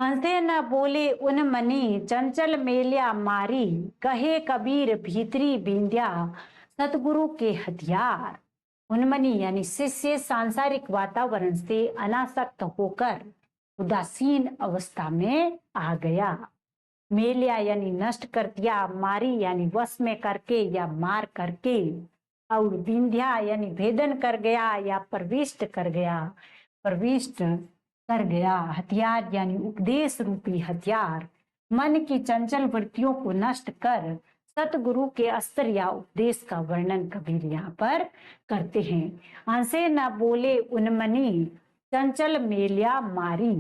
हंसे न बोले उन मनी चंचल मेलिया मारी, कहे कबीर भीतरी बिंध्या सतगुरु के हथियार। उन्मनी यानी शिष्य सांसारिक वातावरण से अनासक्त होकर उदासीन अवस्था में आ गया। मेलिया यानी नष्ट कर दिया, मारी यानी वश में करके या मार करके, और विंध्या यानी भेदन कर गया या प्रविष्ट कर गया, प्रविष्ट कर गया। हथियार यानी उपदेश रूपी हथियार। मन की चंचल वृत्तियों को नष्ट कर सतगुरु के अस्त्र या उपदेश का वर्णन कबीर यहाँ पर करते हैं। हंसे न बोले उन्मनी चंचल मेलिया मारी।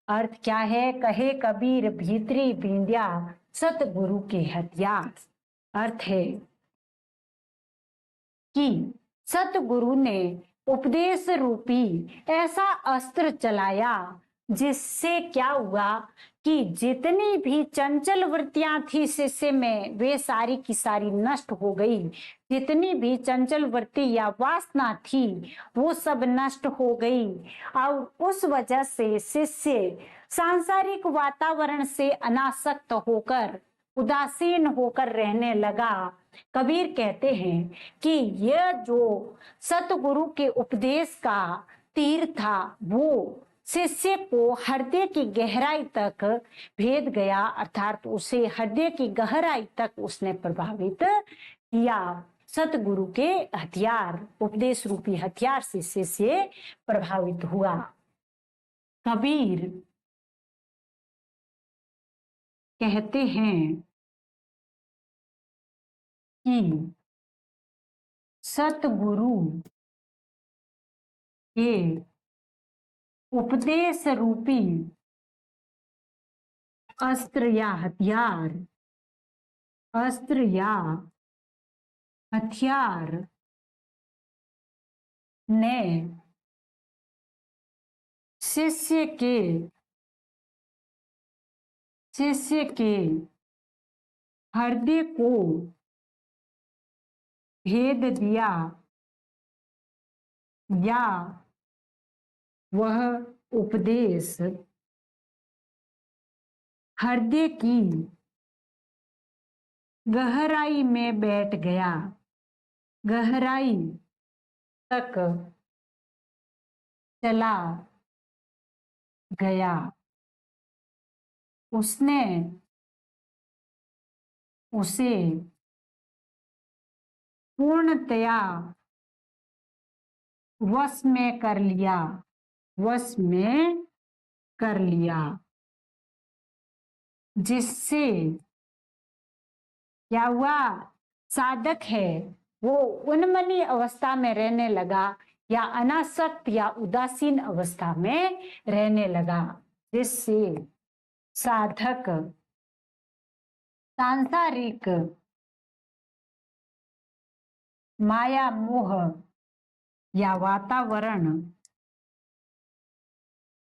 अर्थ क्या है? कहे कबीर भीतरी बिंदिया सतगुरु के हथियार। अर्थ है कि सतगुरु ने उपदेश रूपी ऐसा अस्त्र चलाया जिससे क्या हुआ कि जितनी भी चंचल वृत्तियां थी शिष्य में वे सारी की सारी नष्ट हो गई। जितनी भी चंचल वृत्ति या वासना थी वो सब नष्ट हो गई और उस वजह से शिष्य सांसारिक वातावरण से अनासक्त होकर उदासीन होकर रहने लगा। कबीर कहते हैं कि यह जो सतगुरु के उपदेश का तीर था वो शिष्य को हृदय की गहराई तक भेद गया, अर्थात उसे हृदय की गहराई तक उसने प्रभावित किया। सतगुरु के हथियार, उपदेश रूपी हथियार से शिष्य प्रभावित हुआ। कबीर कहते हैं कि सतगुरु के उपदेश रूपी अस्त्र या हथियार, अस्त्र या हथियार ने शिष्य के हृदय को भेद दिया या वह उपदेश हृदय की गहराई में बैठ गया, गहराई तक चला गया। उसने उसे पूर्णतया वश में कर लिया, वश में कर लिया, जिससे क्या हुआ? साधक है वो उन्मनी अवस्था में रहने लगा या अनासक्त या उदासीन अवस्था में रहने लगा, जिससे साधक सांसारिक माया मोह या वातावरण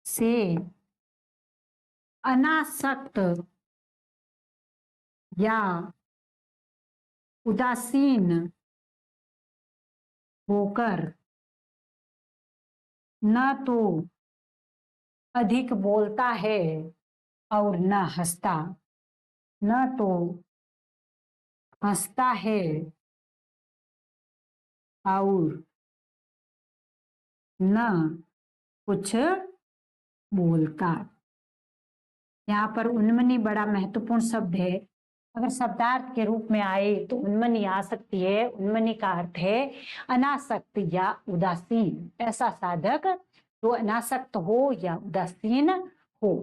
से अनासक्त या उदासीन होकर न तो अधिक बोलता है और न हंसता, न तो हंसता है और न कुछ बोलता। यहाँ पर उन्मनी बड़ा महत्वपूर्ण शब्द है। अगर शब्दार्थ के रूप में आए तो उन्मनी आ सकती है। उन्मनी का अर्थ है अनासक्त या उदासीन, ऐसा साधक जो अनासक्त हो या उदासीन हो।